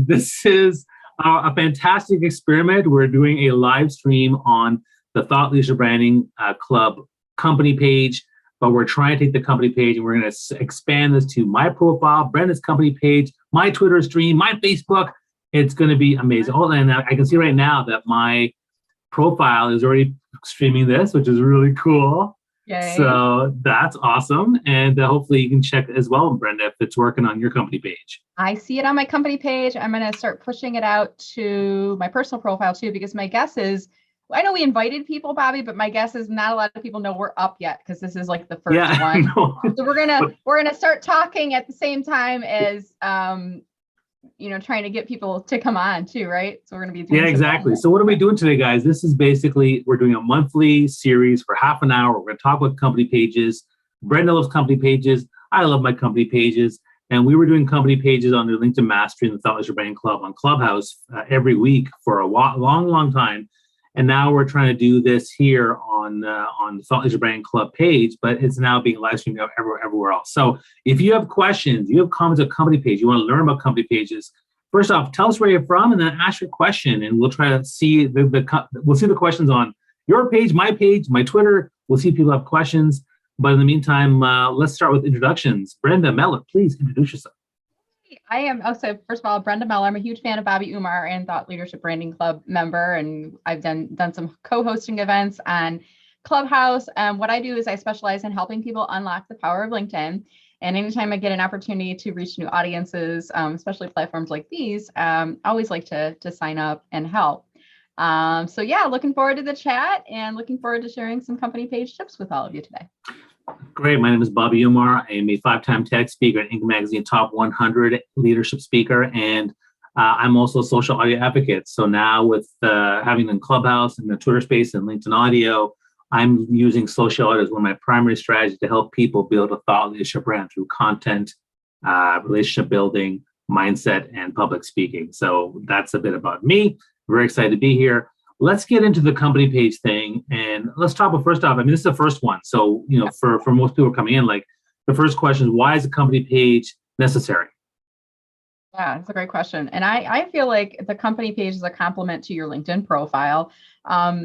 This is a fantastic experiment. We're doing a live stream on the Thought Leadership Branding Club company page, but we're trying to take the company page and we're going to expand this to my profile, Brenda's company page, my Twitter stream, my Facebook. It's going to be amazing. Oh, and I can see right now that my profile is already streaming this, which is really cool. Yay. So that's awesome. And hopefully you can check as well, Brenda, if it's working on your company page. I see it on my company page. I'm going to start pushing it out to my personal profile too, because my guess is, I know we invited people, Bobby, but my guess is not a lot of people know we're up yet because this is like the first one. So we're gonna start talking at the same time as trying to get people to come on too, right? So we're gonna be doing exactly. So what are we doing today, guys? This is basically, we're doing a monthly series for half an hour. We're gonna talk about company pages. Brenda loves company pages. I love my company pages. And we were doing company pages on the LinkedIn Mastery and the Thought Leadership Branding Club on Clubhouse every week for a long time. And now we're trying to do this here on the Thought Leadership Branding Club page, but it's now being live streamed everywhere else. So if you have questions, you have comments on company page, you want to learn about company pages, first off, tell us where you're from and then ask your question. And we'll try to see we'll see the questions on your page, my Twitter. We'll see if people have questions. But in the meantime, let's start with introductions. Brenda Meller, please introduce yourself. I am also, first of all, Brenda Meller. I'm a huge fan of Bobby Umar and Thought Leadership Branding Club member, and I've done some co-hosting events on Clubhouse. What I do is I specialize in helping people unlock the power of LinkedIn. And anytime I get an opportunity to reach new audiences, especially platforms like these, I always like to sign up and help. So yeah, looking forward to the chat and looking forward to sharing some company page tips with all of you today. Great. My name is Bobby Umar. I am a 5-time TED speaker and Inc. Magazine Top 100 leadership speaker. And I'm also a social audio advocate. So now with having in Clubhouse and the Twitter space and LinkedIn audio, I'm using social audio as one of my primary strategies to help people build a thought leadership brand through content, relationship building, mindset, and public speaking. So that's a bit about me. Very excited to be here. Let's get into the company page thing, and let's talk about, first off, I mean, this is the first one. So, for most people coming in, like the first question is, why is a company page necessary? Yeah, that's a great question. And I feel like the company page is a complement to your LinkedIn profile.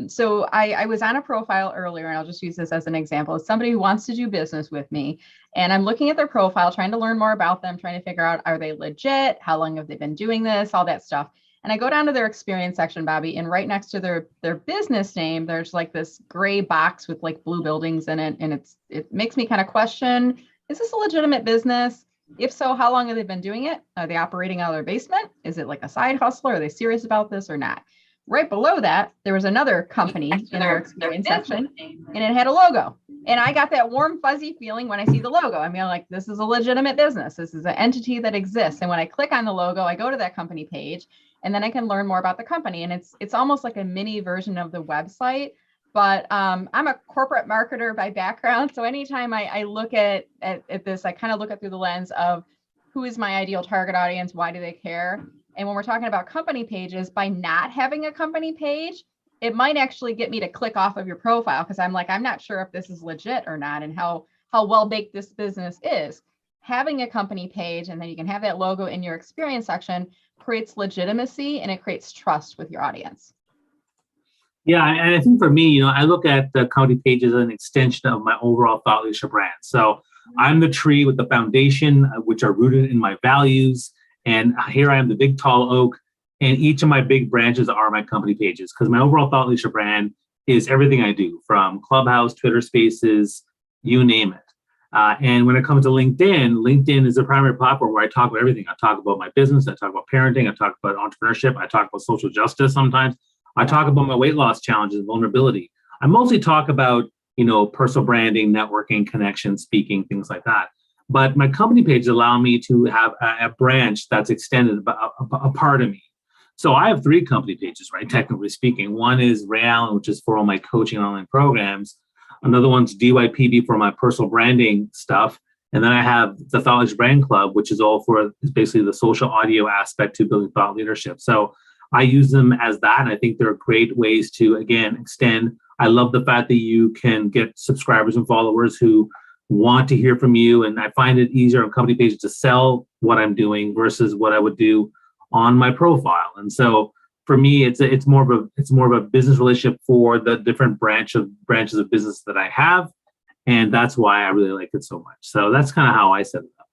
So I was on a profile earlier, and I'll just use this as an example. It's somebody who wants to do business with me, and I'm looking at their profile, trying to learn more about them, trying to figure out, are they legit? How long have they been doing this? All that stuff. And I go down to their experience section, Bobby, and right next to their business name, there's like this gray box with like blue buildings in it. And it makes me kind of question, is this a legitimate business? If so, how long have they been doing it? Are they operating out of their basement? Is it like a side hustle? Are they serious about this or not? Right below that, there was another company in their experience section, and it had a logo. And I got that warm, fuzzy feeling when I see the logo. I mean, like, this is a legitimate business. This is an entity that exists. And when I click on the logo, I go to that company page, and then I can learn more about the company. And it's almost like a mini version of the website. But I'm a corporate marketer by background. So anytime I look at this, I kind of look at through the lens of who is my ideal target audience? Why do they care? And when we're talking about company pages, by not having a company page, it might actually get me to click off of your profile, because I'm like, I'm not sure if this is legit or not and how well baked this business is. Having a company page, and then you can have that logo in your experience section, creates legitimacy and it creates trust with your audience. Yeah, and I think for me, I look at the company page as an extension of my overall thought leadership brand. So I'm the tree with the foundation, which are rooted in my values. And here I am, the big tall oak, and each of my big branches are my company pages, because my overall thought leadership brand is everything I do, from Clubhouse, Twitter Spaces, you name it. And when it comes to LinkedIn is the primary platform where I talk about everything. I talk about my business, I talk about parenting, I talk about entrepreneurship, I talk about social justice sometimes. I talk about my weight loss challenges, vulnerability. I mostly talk about, personal branding, networking, connection, speaking, things like that. But my company pages allow me to have a branch that's extended a part of me. So I have 3 company pages, right? Technically speaking. One is Ray Allen, which is for all my coaching online programs. Another one's DYPB for my personal branding stuff. And then I have the Thought Leadership Branding Club, which is basically the social audio aspect to building thought leadership. So I use them as that. And I think they're great ways to, again, extend. I love the fact that you can get subscribers and followers who want to hear from you. And I find it easier on company pages to sell what I'm doing versus what I would do on my profile. And so for me, it's more of a business relationship for the different branches of business that I have, and that's why I really like it so much. So that's kind of how I set it up.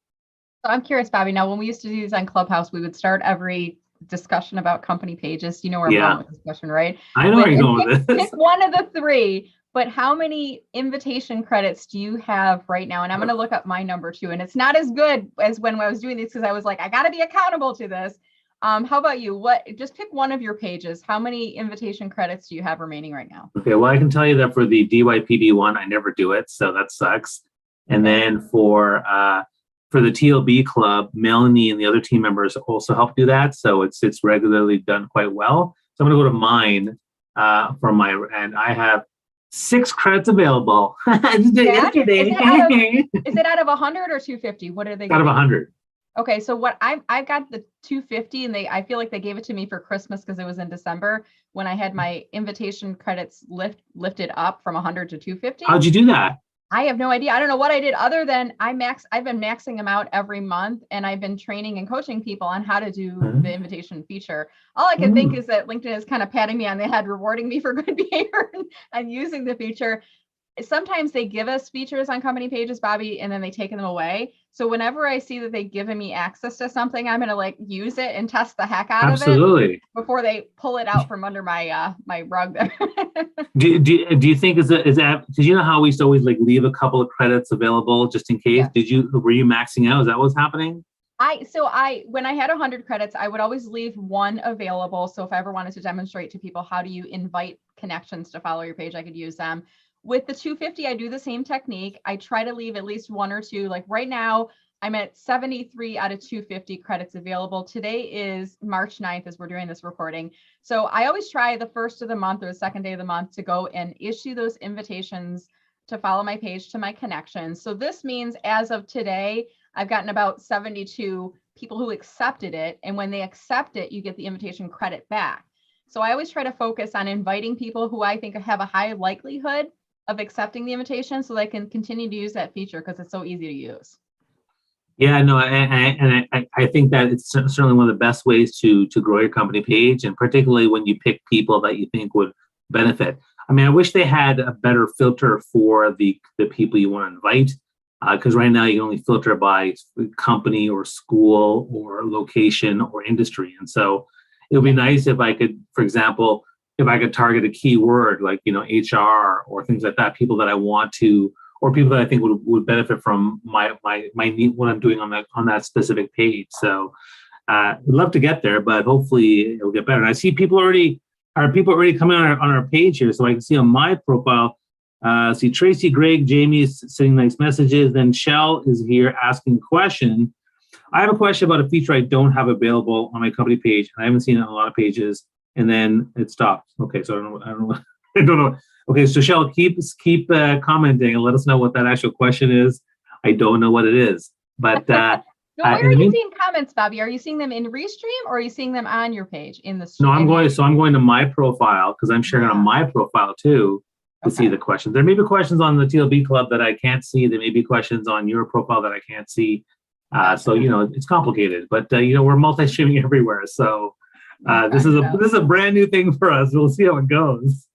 So I'm curious, Bobby. Now, when we used to do these on Clubhouse, we would start every discussion about company pages. You know where I'm going with this question, right? I know where you're going with this. Pick one of the three. But how many invitation credits do you have right now? And I'm going to look up my number too. And it's not as good as when I was doing this because I was like, I got to be accountable to this. How about you? Just pick one of your pages. How many invitation credits do you have remaining right now? Okay, well, I can tell you that for the DYPB one, I never do it, so that sucks. And then for the TLB club, Melanie and the other team members also help do that, so it's regularly done quite well. So I'm going to go to mine and I have 6 credits available. Yesterday. Is it out of 100 or 250? What are they? Out of 100. Okay, so what I've got the 250, and I feel like they gave it to me for Christmas because it was in December when I had my invitation credits lifted up from 100 to 250. How'd you do that? I have no idea. I don't know what I did other than I've been maxing them out every month, and I've been training and coaching people on how to do the invitation feature. All I can think is that LinkedIn is kind of patting me on the head, rewarding me for good behavior and using the feature. Sometimes they give us features on company pages, Bobby, and then they take them away. So whenever I see that they've given me access to something, I'm going to use it and test the heck out of it before they pull it out from under my my rug there. do you think is that because you know how we used to always leave a couple of credits available just in case? Yeah. Were you maxing out? Is that what's happening? When I had 100 credits, I would always leave one available. So if I ever wanted to demonstrate to people how do you invite connections to follow your page, I could use them. With the 250, I do the same technique. I try to leave at least one or two. Like right now, I'm at 73 out of 250 credits available. Today is March 9th as we're doing this recording. So I always try the first of the month or the second day of the month to go and issue those invitations to follow my page to my connections. So this means as of today, I've gotten about 72 people who accepted it. And when they accept it, you get the invitation credit back. So I always try to focus on inviting people who I think have a high likelihood of accepting the invitation so they can continue to use that feature because it's so easy to use. Yeah, no, and I think that it's certainly one of the best ways to grow your company page, and particularly when you pick people that you think would benefit. I mean, I wish they had a better filter for the people you want to invite, because right now you can only filter by company or school or location or industry. And so it would be nice if I could, for example, if I could target a keyword like, HR or things like that, people that I want to, or people that I think would benefit from my need, what I'm doing on that specific page. So I'd love to get there, but hopefully it'll get better. And I see people already coming on our page here. So I can see on my profile, see Tracy, Greg, Jamie is sending nice messages. Then Shell is here asking a question. I have a question about a feature I don't have available on my company page, and I haven't seen it on a lot of pages. And then it stopped. Okay, so I don't know. Okay, so Shell, keep commenting and let us know what that actual question is. I don't know what it is, but where are you seeing comments, Bobby? Are you seeing them in Restream or are you seeing them on your page in the stream? No, I'm going to my profile because I'm sharing on my profile too to see the questions. There may be questions on the TLB club that I can't see. There may be questions on your profile that I can't see. So it's complicated, but we're multi-streaming everywhere. So. This is a brand new thing for us. We'll see how it goes.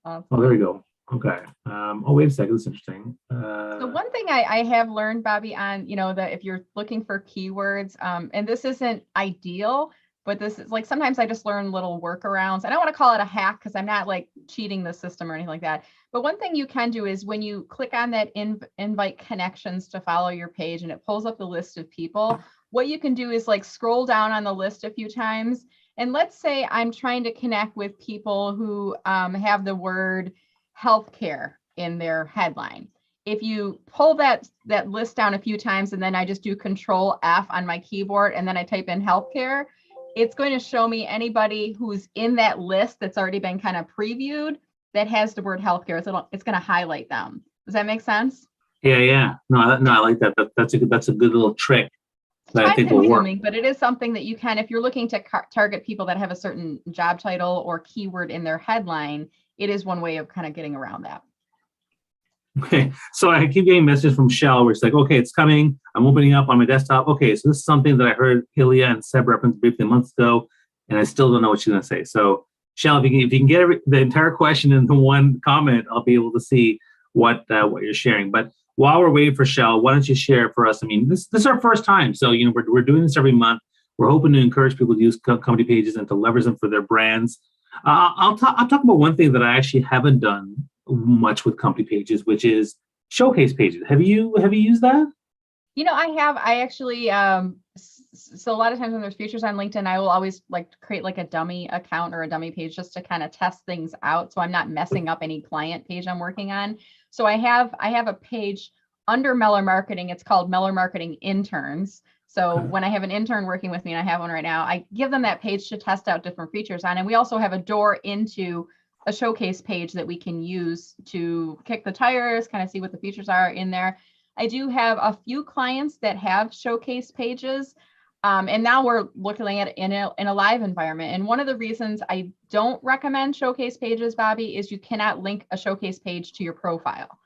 Awesome. Oh, there we go. Okay. Wait a second. This is interesting. So one thing I have learned, Bobby, on that if you're looking for keywords, and this isn't ideal, but this is sometimes I just learn little workarounds. I don't want to call it a hack because I'm not cheating the system or anything like that. But one thing you can do is when you click on that invite connections to follow your page and it pulls up the list of people. What you can do is scroll down on the list a few times. And let's say I'm trying to connect with people who have the word healthcare in their headline. If you pull that list down a few times and then I just do Control F on my keyboard and then I type in healthcare, it's going to show me anybody who's in that list that's already been kind of previewed that has the word healthcare. So it's going to highlight them. Does that make sense? Yeah. No, I like that. That's a good little trick. Time consuming, but it is something that you can, if you're looking to target people that have a certain job title or keyword in their headline, it is one way of kind of getting around that. Okay, so I keep getting messages from Shell where it's like, okay, it's coming. I'm opening up on my desktop. Okay, so this is something that I heard Ilya and Seb reference briefly months ago, and I still don't know what she's going to say. So, Shell, if you can get the entire question in the one comment, I'll be able to see what you're sharing. But while we're waiting for Shell, why don't you share for us? I mean, this is our first time, so we're doing this every month. We're hoping to encourage people to use company pages and to leverage them for their brands. I'll talk about one thing that I actually haven't done much with company pages, which is showcase pages. Have you used that? I have. I actually, so a lot of times when there's features on LinkedIn, I will always like create like a dummy account or a dummy page just to kind of test things out. So I'm not messing up any client page I'm working on. So I have a page under Meller Marketing. It's called Meller Marketing Interns. So when I have an intern working with me, and I have one right now, I give them that page to test out different features on. And we also have a door into a showcase page that we can use to kick the tires, kind of see what the features are in there. I do have a few clients that have showcase pages. And now we're looking at it in a live environment. And one of the reasons I don't recommend showcase pages, Bobby, is you cannot link a showcase page to your profile.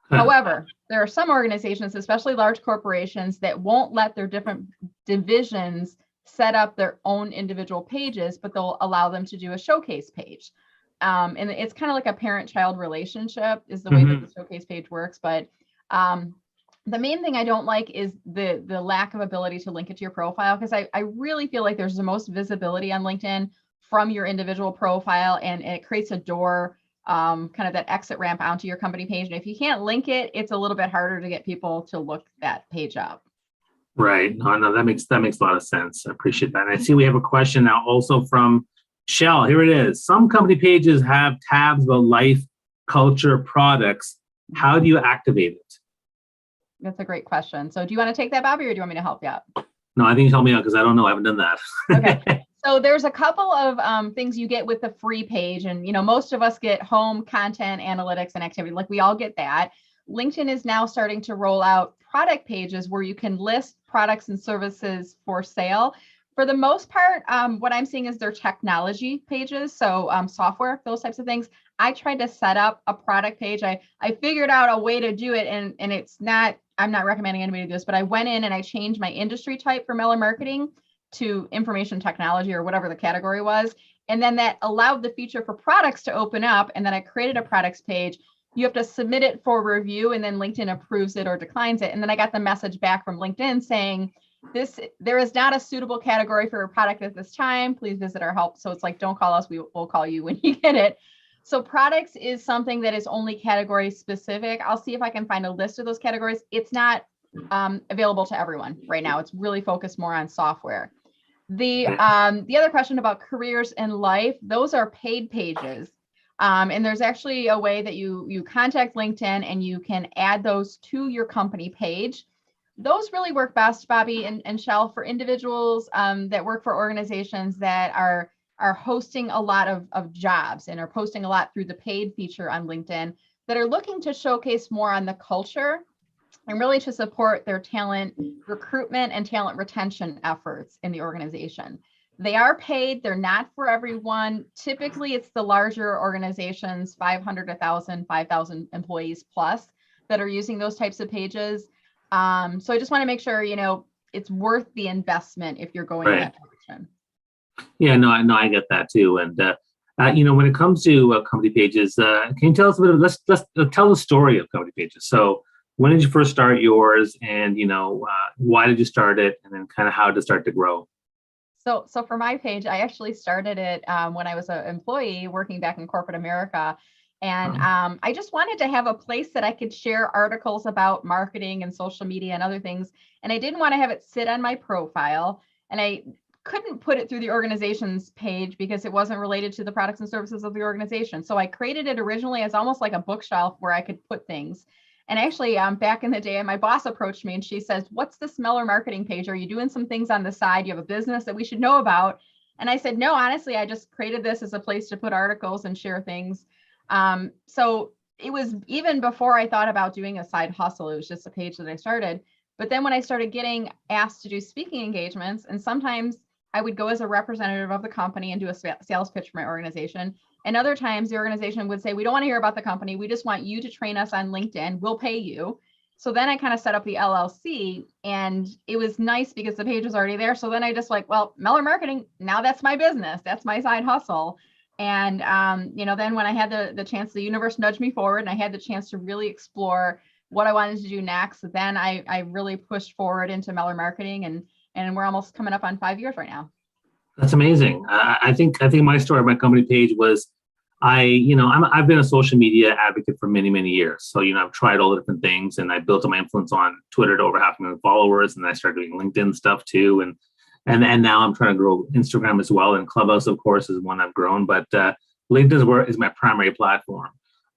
However, there are some organizations, especially large corporations, that won't let their different divisions set up their own individual pages, but they'll allow them to do a showcase page. And it's kind of like a parent-child relationship is the way that the showcase page works. But the main thing I don't like is the lack of ability to link it to your profile, because I really feel like there's the most visibility on LinkedIn from your individual profile, and it creates a door, kind of that exit ramp onto your company page. And if you can't link it, it's a little bit harder to get people to look that page up. Right. No, that makes a lot of sense. I appreciate that. And I see we have a question now also from Shell. Here it is. Some company pages have tabs about life, culture, products. How do you activate it? That's a great question. So do you want to take that, Bobby, or do you want me to help you out? No, I think you help me out because I don't know. I haven't done that. Okay. So there's a couple of things you get with the free page. And, most of us get home, content, analytics, and activity. Like we all get that. LinkedIn is now starting to roll out product pages where you can list products and services for sale. For the most part, what I'm seeing is their technology pages. So software, those types of things. I tried to set up a product page. I figured out a way to do it, and I'm not recommending anybody do this, but I went in and I changed my industry type for Meller Marketing to information technology or whatever the category was. And then that allowed the feature for products to open up. And then I created a products page. You have to submit it for review, and then LinkedIn approves it or declines it. And then I got the message back from LinkedIn saying, there is not a suitable category for a product at this time. Please visit our help. So it's like, don't call us. We'll call you when you get it. So products is something that is only category specific. I'll see if I can find a list of those categories. It's not available to everyone right now. It's really focused more on software. The other question about careers and life, those are paid pages. And there's actually a way that you contact LinkedIn and you can add those to your company page. Those really work best, Bobby and Shell, for individuals that work for organizations that are hosting a lot of jobs and are posting a lot through the paid feature on LinkedIn, that are looking to showcase more on the culture and really to support their talent recruitment and talent retention efforts in the organization. They are paid. They're not for everyone. Typically, it's the larger organizations, 500, 1,000, 5,000 employees plus, that are using those types of pages. So I just want to make sure, it's worth the investment if you're going in that direction. Yeah, no, I get that too. And, when it comes to company pages, can you tell us a bit of, let's tell the story of company pages. So when did you first start yours, and, why did you start it, and then kind of how did it start to grow? So for my page, I actually started it when I was an employee working back in corporate America. And I just wanted to have a place that I could share articles about marketing and social media and other things. And I didn't want to have it sit on my profile. And I couldn't put it through the organization's page because it wasn't related to the products and services of the organization. So I created it originally as almost like a bookshelf where I could put things. And actually, back in the day, my boss approached me and she says, "What's this Meller Marketing page? Are you doing some things on the side? You have a business that we should know about?" And I said, "No, honestly, I just created this as a place to put articles and share things." So it was even before I thought about doing a side hustle. It was just a page that I started. But then when I started getting asked to do speaking engagements, and sometimes I would go as a representative of the company and do a sales pitch for my organization. And other times the organization would say, we don't want to hear about the company. We just want you to train us on LinkedIn. We'll pay you. So then I kind of set up the LLC, and it was nice because the page was already there. So then I just like, well, Meller Marketing, now that's my business. That's my side hustle. And, then when I had the chance, the universe nudged me forward and I had the chance to really explore what I wanted to do next. Then I really pushed forward into Meller Marketing, and we're almost coming up on 5 years right now. That's amazing. I think my story, my company page was, I've been a social media advocate for many, many years. So, I've tried all the different things, and I built my influence on Twitter to over 500,000 followers. And I started doing LinkedIn stuff too. And now I'm trying to grow Instagram as well. And Clubhouse, of course, is one I've grown, but LinkedIn is my primary platform.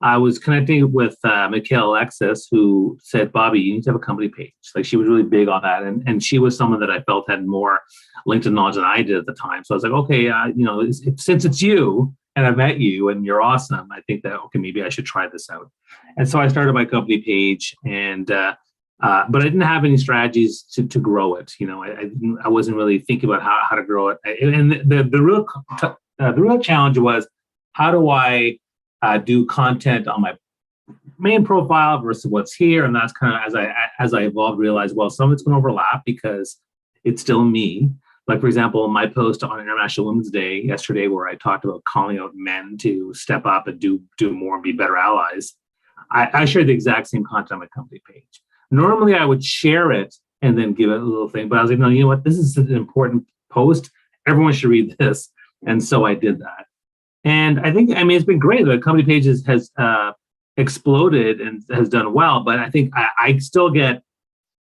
I was connecting with Mikhail Alexis, who said, Bobby, you need to have a company page. Like, she was really big on that. And she was someone that I felt had more LinkedIn knowledge than I did at the time. So I was like, okay, since it's you and I've met you and you're awesome, I think that, okay, maybe I should try this out. And so I started my company page, and but I didn't have any strategies to grow it. I wasn't really thinking about how to grow it. And the real challenge was, how do I do content on my main profile versus what's here? And that's kind of, as I evolved, realized, well, some of it's going to overlap because it's still me. Like, for example, my post on International Women's Day yesterday, where I talked about calling out men to step up and do more and be better allies, I shared the exact same content on my company page. Normally, I would share it and then give it a little thing, but I was like, no, you know what? This is an important post. Everyone should read this. And so I did that. And I think, it's been great. The company page has exploded and has done well, but I think I still get,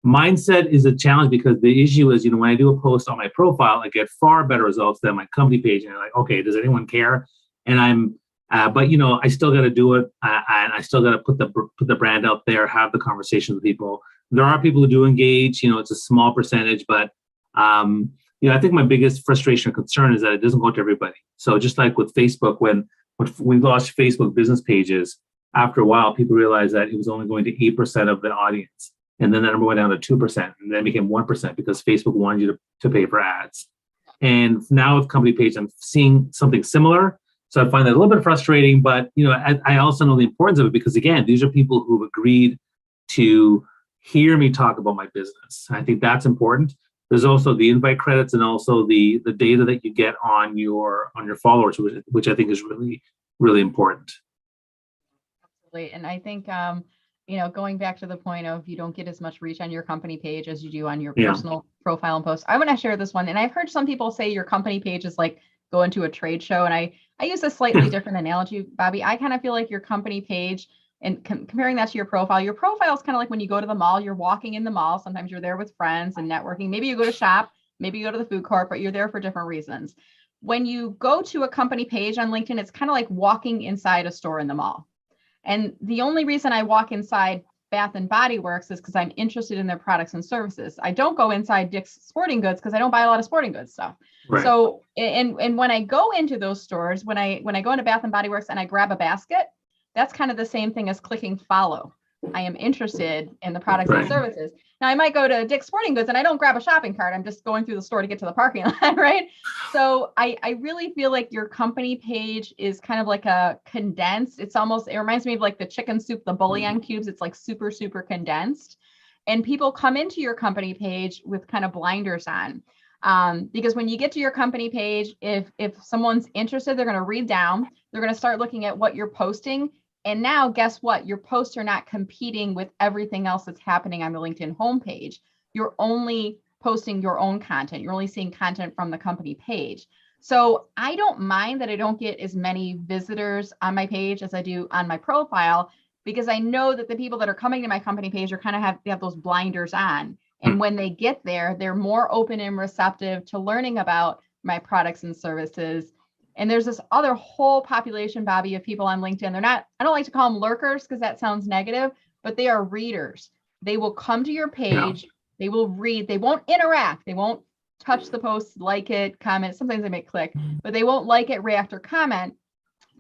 mindset is a challenge, because the issue is, when I do a post on my profile, I get far better results than my company page. And I'm like, okay, does anyone care? And but I still got to do it, and I still got to put the brand out there, have the conversation with people. There are people who do engage. It's a small percentage, but I think my biggest frustration or concern is that it doesn't go to everybody. So just like with Facebook, when we launched Facebook business pages, after a while, people realized that it was only going to 8% of the audience. And then that number went down to 2%, and then it became 1% because Facebook wanted you to pay for ads. And now with company page, I'm seeing something similar. So I find that a little bit frustrating, but I also know the importance of it, because again, these are people who've agreed to hear me talk about my business. I think that's important. There's also the invite credits, and also the data that you get on your followers, which I think is really, really important. Absolutely. And I think going back to the point of, you don't get as much reach on your company page as you do on your personal profile and post. I want to share this one. And I've heard some people say your company page is like going to a trade show. And I use a slightly different analogy, Bobby. I kind of feel like your company page, and comparing that to your profile is kind of like when you go to the mall. You're walking in the mall. Sometimes you're there with friends and networking. Maybe you go to shop, maybe you go to the food court, but you're there for different reasons. When you go to a company page on LinkedIn, it's kind of like walking inside a store in the mall. And the only reason I walk inside Bath and Body Works is because I'm interested in their products and services. I don't go inside Dick's Sporting Goods because I don't buy a lot of sporting goods stuff. Right. So, and when I go into those stores, when I go into Bath and Body Works and I grab a basket, that's kind of the same thing as clicking follow. I am interested in the products and services. Now, I might go to Dick's Sporting Goods and I don't grab a shopping cart. I'm just going through the store to get to the parking lot, right? So I really feel like your company page is kind of like a condensed. It reminds me of like the chicken soup, the bouillon cubes. It's like super, super condensed. And people come into your company page with kind of blinders on. Because when you get to your company page, if someone's interested, they're going to read down. They're going to start looking at what you're posting. And now, guess what? Your posts are not competing with everything else that's happening on the LinkedIn homepage. You're only posting your own content. You're only seeing content from the company page. So I don't mind that I don't get as many visitors on my page as I do on my profile, because I know that the people that are coming to my company page are they have those blinders on. And when they get there, they're more open and receptive to learning about my products and services. And there's this other whole population, Bobby, of people on LinkedIn. I don't like to call them lurkers because that sounds negative, but they are readers. They will come to your page. They will read. They won't interact. They won't touch the post, like it, comment. Sometimes they may click, but they won't like it, react, or comment,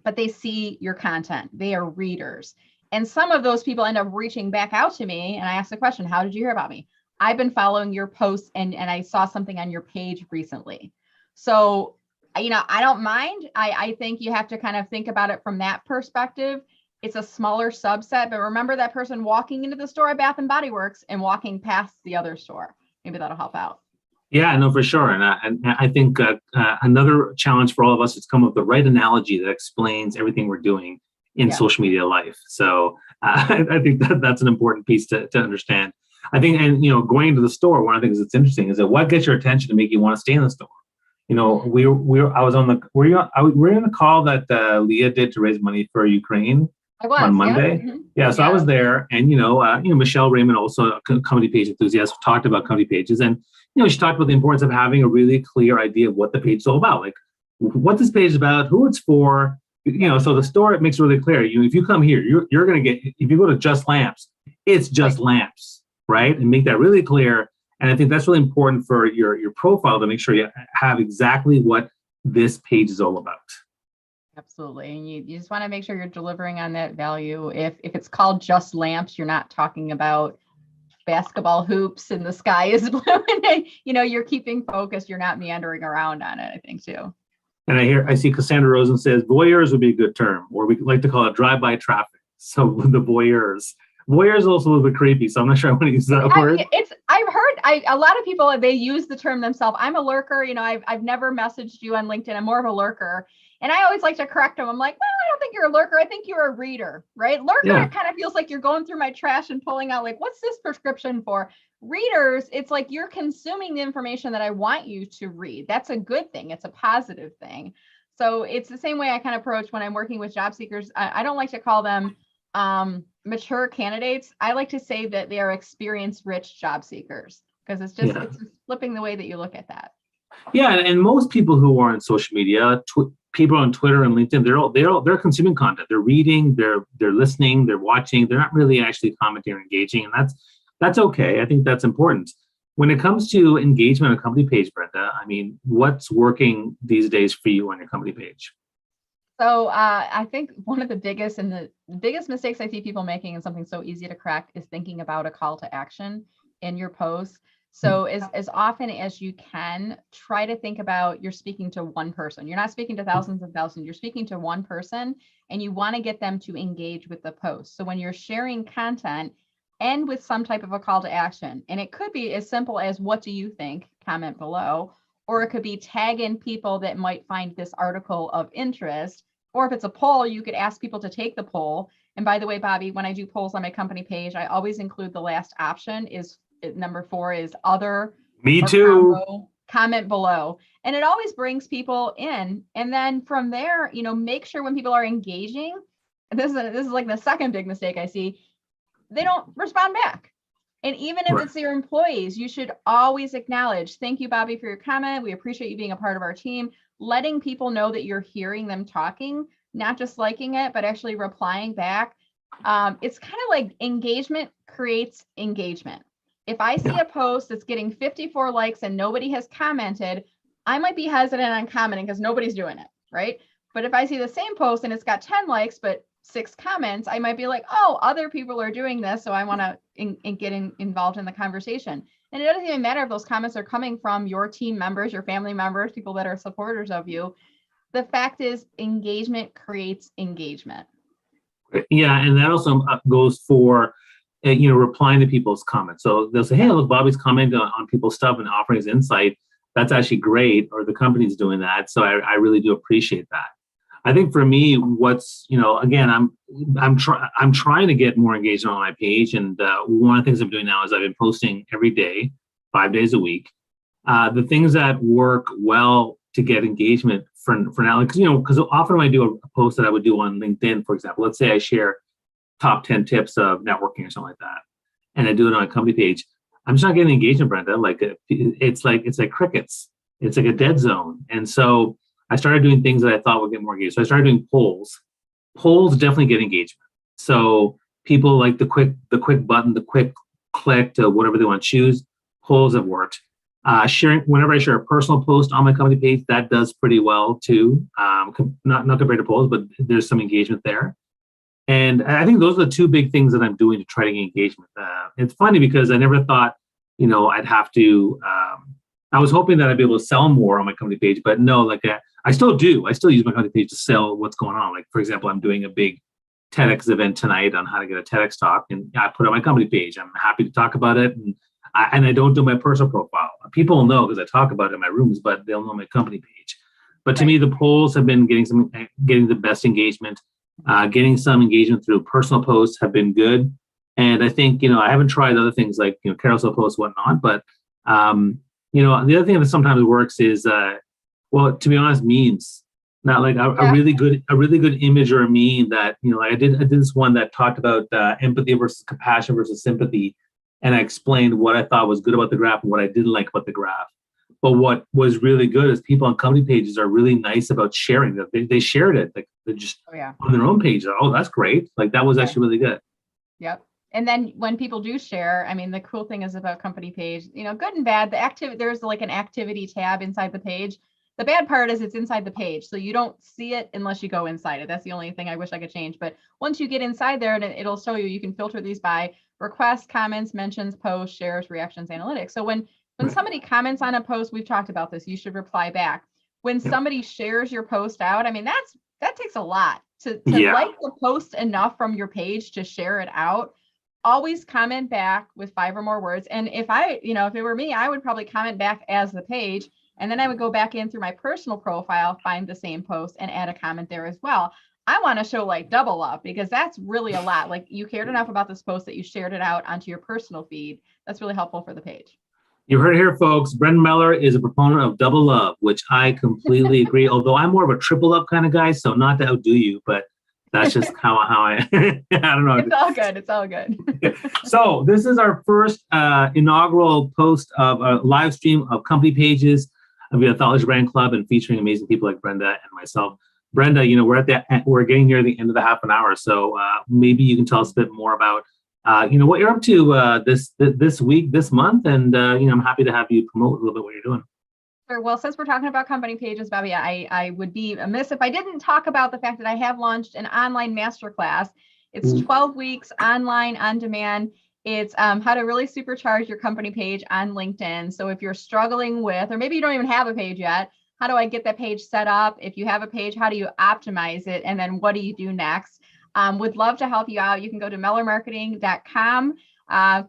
but they see your content. They are readers. And some of those people end up reaching back out to me. And I ask the question, how did you hear about me? I've been following your posts and I saw something on your page recently. So, I don't mind. I think you have to kind of think about it from that perspective. It's a smaller subset, but remember that person walking into the store at Bath and Body Works and walking past the other store. Maybe that'll help out. Yeah, no, for sure. And I think another challenge for all of us is to come up with the right analogy that explains everything we're doing in social media life. So I think that's an important piece to understand. I think, and going into the store, one of the things that's interesting is that what gets your attention to make you want to stay in the store. I was on the were you in the call that Leah did to raise money for Ukraine on Monday? Yeah. Yeah, so I was there, and Michelle Raymond, also a company page enthusiast, talked about company pages, and she talked about the importance of having a really clear idea of what the page is all about, like what this page is about, who it's for. So the store, it makes it really clear. If you come here, you're going to get, if you go to Just Lamps, it's just lamps, right? And make that really clear. And I think that's really important for your profile to make sure you have exactly what this page is all about. Absolutely. And you just want to make sure you're delivering on that value. If it's called Just Lamps, you're not talking about basketball hoops and the sky is blue. And, you're keeping focused. You're not meandering around on it, I think, too. And I see Cassandra Rosen says voyeurs would be a good term, or we like to call it drive-by traffic. So the voyeurs. Voyeurs is also a little bit creepy, so I'm not sure I want to use that word. I've heard a lot of people, they use the term themselves. I'm a lurker. I've never messaged you on LinkedIn. I'm more of a lurker. And I always like to correct them. I'm like, well, I don't think you're a lurker. I think you're a reader, right? Lurker, It kind of feels like you're going through my trash and pulling out, like, what's this prescription for? Readers, it's like you're consuming the information that I want you to read. That's a good thing. It's a positive thing. So it's the same way I kind of approach when I'm working with job seekers. I don't like to call them mature candidates. I like to say that they are experience-rich job seekers, because it's just flipping the way that you look at that. Yeah, and most people who are on social media, people on Twitter and LinkedIn, they're consuming content. They're reading, they're listening, they're watching. They're not really actually commenting or engaging, and that's okay. I think that's important. When it comes to engagement on a company page, Brenda, I mean, what's working these days for you on your company page? So I think one of the biggest mistakes I see people making, and something so easy to correct, is thinking about a call to action in your post. So as often as you can, try to think about you're speaking to one person. You're not speaking to thousands and thousands. You're speaking to one person, and you want to get them to engage with the post. So when you're sharing content, end with some type of a call to action. And it could be as simple as, what do you think? Comment below. Or it could be tag in people that might find this article of interest. Or if it's a poll, you could ask people to take the poll. And by the way, Bobby, when I do polls on my company page, I always include the last option is number 4 is other. Me too. Comment below. And it always brings people in. And then from there, make sure when people are engaging, this is like the second big mistake I see, they don't respond back. And even if it's your employees, you should always acknowledge, thank you, Bobby, for your comment. We appreciate you being a part of our team. Letting people know that you're hearing them talking, not just liking it, but actually replying back. It's kind of like engagement creates engagement. If I see a post that's getting 54 likes and nobody has commented, I might be hesitant on commenting because nobody's doing it, right? But if I see the same post and it's got 10 likes, but 6 comments, I might be like, oh, other people are doing this, so I want to get involved in the conversation. And it doesn't even matter if those comments are coming from your team members, your family members, people that are supporters of you. The fact is, engagement creates engagement. Yeah, and that also goes for replying to people's comments. So they'll say, hey, look, Bobby's commenting on people's stuff and offering his insight. That's actually great, or the company's doing that. So I really do appreciate that. I think for me, what's, again, I'm trying to get more engagement on my page. And one of the things I'm doing now is I've been posting every day, 5 days a week. The things that work well to get engagement for now, because often when I do a post that I would do on LinkedIn, for example, let's say I share top 10 tips of networking or something like that, and I do it on a company page, I'm just not getting engagement, Brenda. Like it's like crickets. It's like a dead zone. And so I started doing things that I thought would get more engaged. So I started doing polls. Polls definitely get engagement. So people like the quick button, the quick click to whatever they want to choose. Polls have worked. Sharing whenever I share a personal post on my company page, that does pretty well too. Not compared to polls, but there's some engagement there. And I think those are the 2 big things that I'm doing to try to get engagement. It's funny because I never thought, I'd have to I was hoping that I'd be able to sell more on my company page, but no, like I still do. I still use my company page to sell what's going on. Like, for example, I'm doing a big TEDx event tonight on how to get a TEDx talk, and I put it on my company page. I'm happy to talk about it, and I don't do my personal profile. People know because I talk about it in my rooms, but they'll know my company page. But to me, the polls have been getting the best engagement. Getting some engagement through personal posts have been good, and I think I haven't tried other things like carousel posts, whatnot. But the other thing that sometimes works is, well, to be honest, memes. Not like a really good image or a meme that I did this one that talked about empathy versus compassion versus sympathy, and I explained what I thought was good about the graph and what I didn't like about the graph. But what was really good is people on company pages are really nice about sharing that. They shared it, like they're just on their own page. Oh, that's great! Like that was actually really good. Yep. And then when people do share, I mean, the cool thing is about company page, good and bad. The activity, there's like an activity tab inside the page. The bad part is it's inside the page, so you don't see it unless you go inside it. That's the only thing I wish I could change. But once you get inside there, and it'll show you can filter these by requests, comments, mentions, posts, shares, reactions, analytics. So when somebody comments on a post, we've talked about this, you should reply back. When somebody shares your post out, I mean, that takes a lot to like the post enough from your page to share it out. Always comment back with 5 or more words. And if if it were me, I would probably comment back as the page. And then I would go back in through my personal profile, find the same post and add a comment there as well. I want to show like double up because that's really a lot. Like you cared enough about this post that you shared it out onto your personal feed. That's really helpful for the page. You heard it here, folks. Brenda Meller is a proponent of double love, which I completely agree. Although I'm more of a triple up kind of guy, so not to outdo you, but that's just how I I don't know. It's all good. It's all good. So this is our first inaugural post of a live stream of company pages via Thought Leadership Brand Club and featuring amazing people like Brenda and myself. Brenda, we're getting near the end of the half an hour, so maybe you can tell us a bit more about what you're up to this week, this month, and I'm happy to have you promote a little bit what you're doing. Sure. Well, since we're talking about company pages, Bobby, I would be amiss if I didn't talk about the fact that I have launched an online masterclass. It's 12 weeks online on demand. It's how to really supercharge your company page on LinkedIn. So if you're struggling with, or maybe you don't even have a page yet, how do I get that page set up? If you have a page, how do you optimize it? And then what do you do next? Would love to help you out. You can go to mellermarketing.com,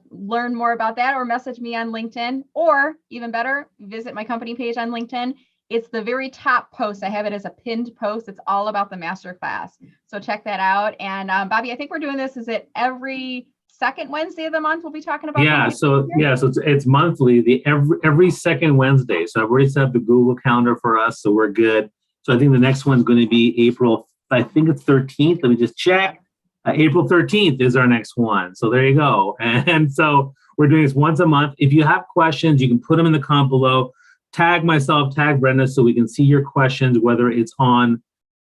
learn more about that, or message me on LinkedIn, or even better, visit my company page on LinkedIn. It's the very top post. I have it as a pinned post. It's all about the masterclass. So check that out. And Bobby, I think we're doing this. Is it every second Wednesday of the month we'll be talking about? So it's monthly, every second Wednesday. So I've already set up the Google Calendar for us, so we're good. So I think the next one's going to be April, I think it's 13th. Let me just check. April 13th is our next one. So there you go. And so we're doing this once a month. If you have questions, you can put them in the comment below. Tag myself, tag Brenda, so we can see your questions, whether it's on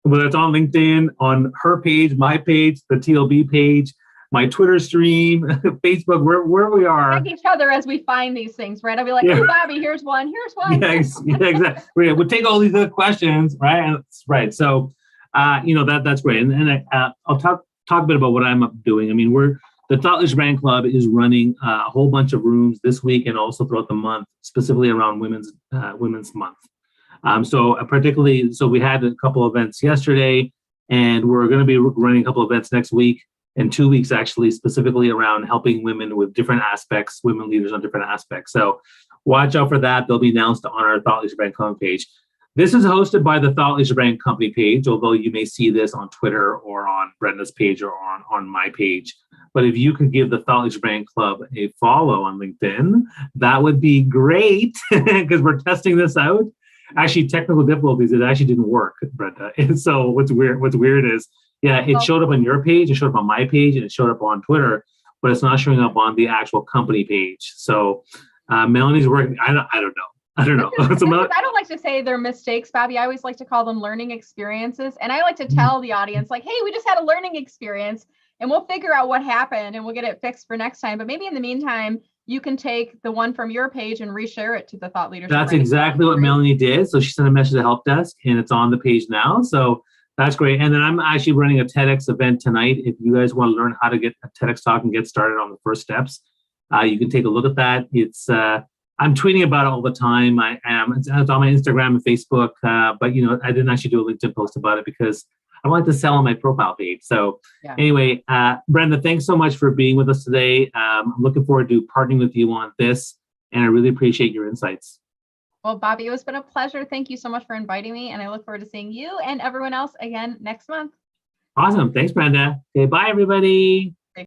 LinkedIn, on her page, my page, the TLB page, my Twitter stream, Facebook, where we are. Tag each other as we find these things, right? I'll be like, hey, Bobby, here's one. Yeah, exactly. We'll take all these other questions, right? Right. So, that's great. And I'll talk a bit about what I'm doing. I mean, the Thought Leadership Brand Club is running a whole bunch of rooms this week and also throughout the month, specifically around Women's Month. So we had a couple of events yesterday, and we're going to be running a couple of events next week. In 2 weeks, actually, specifically around helping women with different aspects, women leaders on different aspects. So watch out for that. They'll be announced on our Thought Leadership Brand Club page. This is hosted by the Thought Leadership Brand Company page, although you may see this on Twitter or on Brenda's page or on my page. But if you could give the Thought Leadership Brand Club a follow on LinkedIn, that would be great because we're testing this out. Actually, technical difficulties, it actually didn't work, Brenda. And so what's weird is, it showed up on your page, it showed up on my page, and it showed up on Twitter, but it's not showing up on the actual company page. So Melanie's working. I don't know. So I don't like to say they're mistakes, Bobby. I always like to call them learning experiences. And I like to tell the audience, like, hey, we just had a learning experience and we'll figure out what happened and we'll get it fixed for next time. But maybe in the meantime, you can take the one from your page and reshare it to the Thought Leadership. That's exactly what Melanie did. So she sent a message to the help desk and it's on the page now. So that's great. And then I'm actually running a TEDx event tonight. If you guys want to learn how to get a TEDx talk and get started on the first steps, you can take a look at that. It's I'm tweeting about it all the time. I am. It's on my Instagram and Facebook, but I didn't actually do a LinkedIn post about it because I wanted to sell on my profile page. So Yeah. anyway, Brenda, thanks so much for being with us today. I'm looking forward to partnering with you on this, and I really appreciate your insights. Well, Bobby, it's been a pleasure. Thank you so much for inviting me, and I look forward to seeing you and everyone else again next month. Awesome. Thanks, Brenda. Okay, bye, everybody.